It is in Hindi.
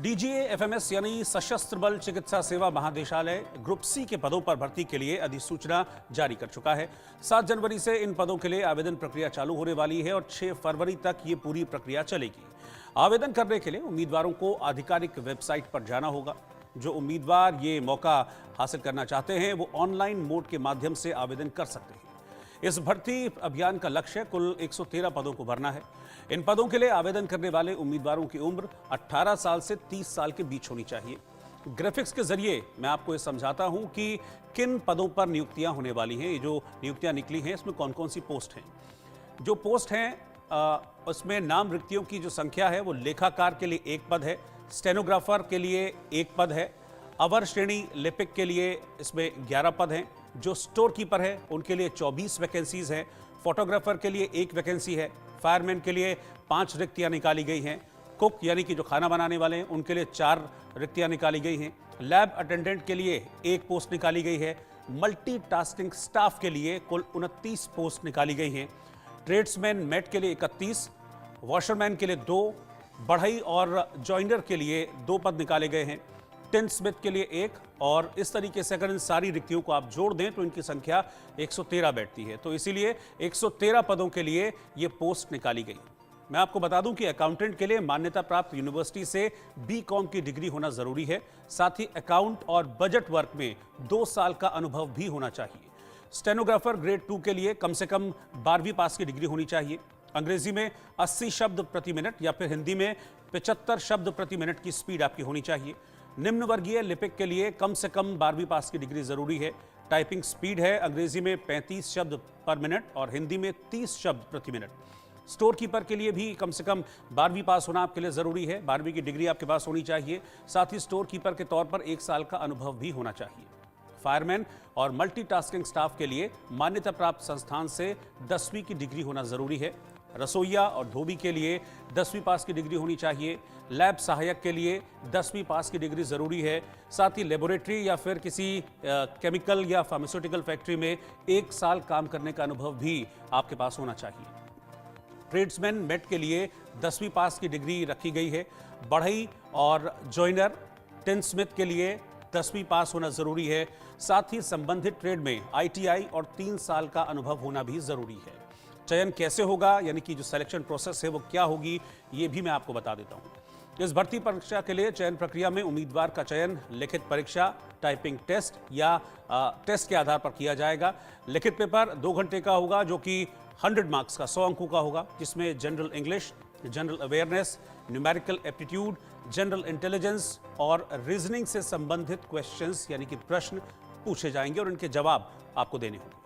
डीजीए एफएमएस यानी सशस्त्र बल चिकित्सा सेवा महानिदेशालय ग्रुप सी के पदों पर भर्ती के लिए अधिसूचना जारी कर चुका है। 7 जनवरी से इन पदों के लिए आवेदन प्रक्रिया चालू होने वाली है और 6 फरवरी तक ये पूरी प्रक्रिया चलेगी। आवेदन करने के लिए उम्मीदवारों को आधिकारिक वेबसाइट पर जाना होगा। जो उम्मीदवार ये मौका हासिल करना चाहते हैं वो ऑनलाइन मोड के माध्यम से आवेदन कर सकते हैं। इस भर्ती अभियान का लक्ष्य कुल 113 पदों को भरना है। इन पदों के लिए आवेदन करने वाले उम्मीदवारों की उम्र 18 साल से 30 साल के बीच होनी चाहिए। ग्राफिक्स के जरिए मैं आपको ये समझाता हूं कि किन पदों पर नियुक्तियां होने वाली हैं। ये जो नियुक्तियां निकली हैं इसमें कौन कौन सी पोस्ट हैं। जो पोस्ट हैं उसमें नाम रिक्तियों की जो संख्या है वो लेखाकार के लिए 1 पद है, स्टेनोग्राफर के लिए 1 पद है, अवर श्रेणी लिपिक के लिए इसमें 11 पद हैं। जो स्टोर कीपर है उनके लिए 24 वैकेंसीज हैं। फोटोग्राफर के लिए 1 वैकेंसी है। फायरमैन के लिए 5 रिक्तियां निकाली गई हैं। कुक यानी कि जो खाना बनाने वाले हैं उनके लिए 4 रिक्तियां निकाली गई हैं। लैब अटेंडेंट के लिए 1 पोस्ट निकाली गई है। मल्टीटास्किंग स्टाफ के लिए कुल 29 पोस्ट निकाली गई हैं। ट्रेड्समैन मेट के लिए 31, वॉशरमैन के लिए 2, बढ़ई और जॉइनर के लिए 2 पद निकाले गए हैं। टिन स्मिथ के लिए 1 और इस तरीके से अगर इन सारी रिक्तियों को आप जोड़ दें तो इनकी संख्या 113 बैठती है। तो इसीलिए 113 पदों के लिए ये पोस्ट निकाली गई। मैं आपको बता दूं कि अकाउंटेंट के लिए मान्यता प्राप्त यूनिवर्सिटी से बीकॉम की डिग्री होना जरूरी है। साथ ही अकाउंट और बजट वर्क में 2 साल का अनुभव भी होना चाहिए। स्टेनोग्राफर ग्रेड 2 के लिए कम से कम 12वीं पास की डिग्री होनी चाहिए। अंग्रेजी में 80 शब्द प्रति मिनट या फिर हिंदी में 75 शब्द प्रति मिनट की स्पीड आपकी होनी चाहिए। निम्न वर्गीय लिपिक के लिए कम से कम 12वीं पास की डिग्री जरूरी है। टाइपिंग स्पीड है अंग्रेजी में 35 शब्द पर मिनट और हिंदी में 30 शब्द प्रति मिनट। स्टोर कीपर के लिए भी कम से कम 12वीं पास होना आपके लिए जरूरी है। 12वीं की डिग्री आपके पास होनी चाहिए। साथ ही स्टोर कीपर के तौर पर 1 साल का अनुभव भी होना चाहिए। फायरमैन और मल्टीटास्किंग स्टाफ के लिए मान्यता प्राप्त संस्थान से 10वीं की डिग्री होना जरूरी है। रसोइया और धोबी के लिए 10वीं पास की डिग्री होनी चाहिए। लैब सहायक के लिए 10वीं पास की डिग्री जरूरी है। साथ ही लेबोरेटरी या फिर किसी केमिकल या फार्मास्यूटिकल फैक्ट्री में 1 साल काम करने का अनुभव भी आपके पास होना चाहिए। ट्रेड्समैन मेट के लिए 10वीं पास की डिग्री रखी गई है। बढ़ई और जॉइनर टिन स्मिथ के लिए 10वीं पास होना जरूरी है। साथ ही संबंधित ट्रेड में ITI और 3 साल का अनुभव होना भी जरूरी है। चयन कैसे होगा यानी कि जो सिलेक्शन प्रोसेस है वो क्या होगी ये भी मैं आपको बता देता हूं। इस भर्ती परीक्षा के लिए चयन प्रक्रिया में उम्मीदवार का चयन लिखित परीक्षा, टाइपिंग टेस्ट या टेस्ट के आधार पर किया जाएगा। लिखित पेपर 2 घंटे का होगा जो कि 100 मार्क्स का 100 अंकों का होगा, जिसमें general English, general awareness, numerical aptitude, general intelligence और रीजनिंग से संबंधित क्वेश्चंस यानी कि प्रश्न पूछे जाएंगे और इनके जवाब आपको देने होंगे।